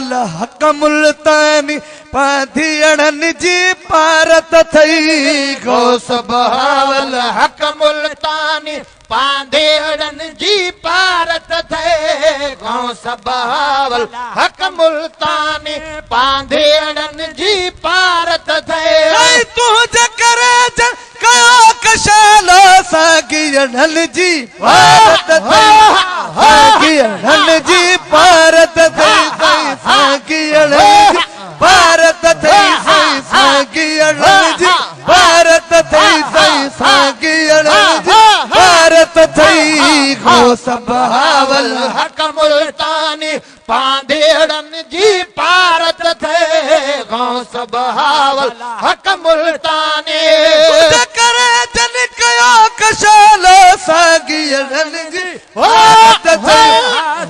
बहावल हक मुल्तानी पाधियड़न जी पारत थई गौस बहावल हक मुल्तानी पांधेड़न जी पारत थे गौस बहावल हक मुल्तानी पांधेड़न जी पारत थे तुझे करे कयो कशालो सागियड़न जी पारत थई सागियड़न जी पारत थई सागियड़न जी भारत थई सही सागियड़न जी भारत थई सही सागियड़न जी भारत थई गौस बहावल हक मुल्तानी पांधेड़न जी पारत थे गौस बहावल हक मुल्तानी करे जन कयो कशालो सागियड़न जी भारत थई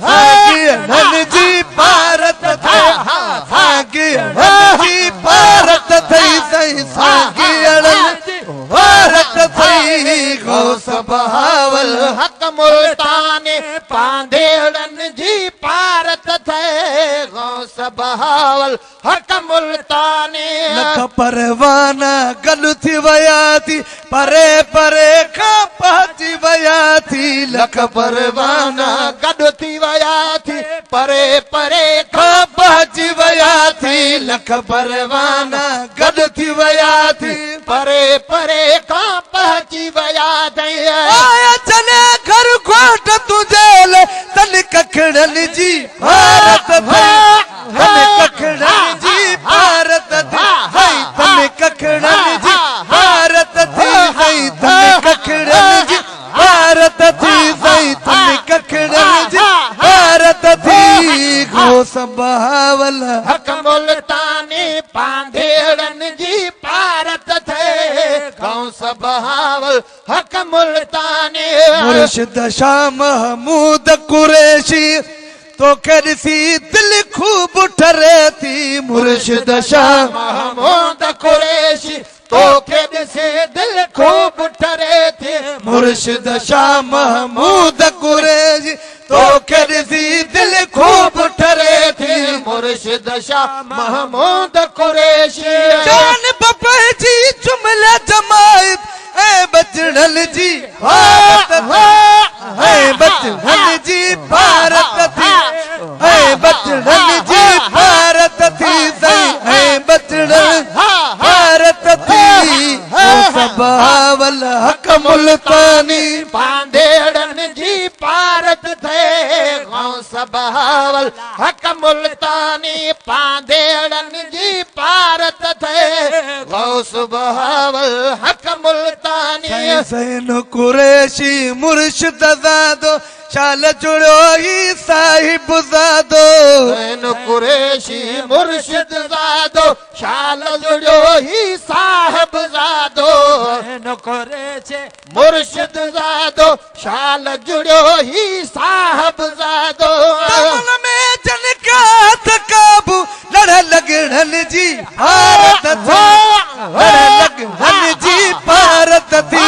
सागियड़न जी भारत थई सागियड़न जी भारत थई सही सागियड़न जी भारत थई गौस बहावल हक मुल्तानी पांधेड़न जी पारत थे गौस बहावल हक मुल्तानी लख परवाना गल थी वया थी परे परे खां पहुची वया थी लख परवाना गॾु थी वया थी परे परे खां पहुची वया थी लख परवाना गल थी वया थी परे परे खां पहुची वया थी आया चले घर घोट तुझे तन कखड़न जी भारत थई तन कखड़न जी भारत थई तन कखड़न जी भारत थी सही तन कखड़न जी भारत थी सही तन कखड़न जी भारत थी गौस बहावल हक मुल्तानी पांधेड़न जी पारत थे गौस बहावल हक मुल्तानी मुर्शिद शाह महमूद कुरैशी तो सी दिल खूब ठरे थी मुर्शिद शाह महमूद कुरैशी तो से दिल खूब ठरे थे मुर्शिद शाह महमूद कुरैशी तो सी दिल खूब ठरे थी मुर्शिद शाह महमूद कुरैशी जान बपे जी जुमला जमायत ए बचड़न जी भारत है बचड़न जी भारत थी है बचड़न जी भारत थी सही है बचड़न भारत थी गौस बहावल हक मुल्तानी पांधेड़न जी पारत थे गौस बहावल हक मुल्तानी पांधेड़न जी पारत थे गौस बहावल हक मुल्तानी सैन कुरैशी मुर्शिद ज़ादो शाल जुड़ो ही साहिब ज़ादो सैन कुरैशी मुर्शिद ज़ादो शाल जुड़ो ही साहिब ज़ादो सैन कुरैशी मुर्शिद ज़ादो शाल जुड़ो ही साहिब ज़ादो तमन में जन का हाथ काबू लड़ लगड़न जी भारत थी लड़ लगड़न जी भारत थी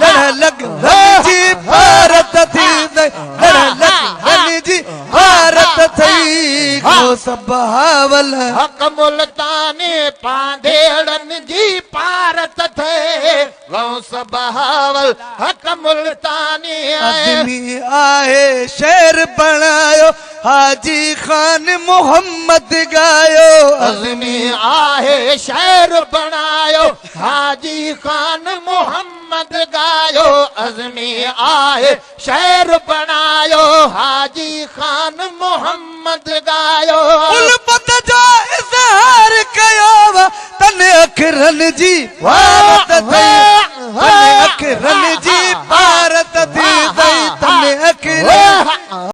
लड़ लगड़न जी भारत थी लड़ लगड़न जी भारत थी गौस बहावल हक मुल्तानी पांधेड़न जी पारत थे गौस बहावल हक मुल्तानी आदमी आए शेर बनायो हाजी खान मोहम्मद गायो अज़मी आहे शेर बनायो हाजी खान मोहम्मद गायो अज़मी आहे शेर बनायो हाजी खान मोहम्मद गायो उल्फत जो इज़हार कयो तन अखरन जी भारत थई तन अखरन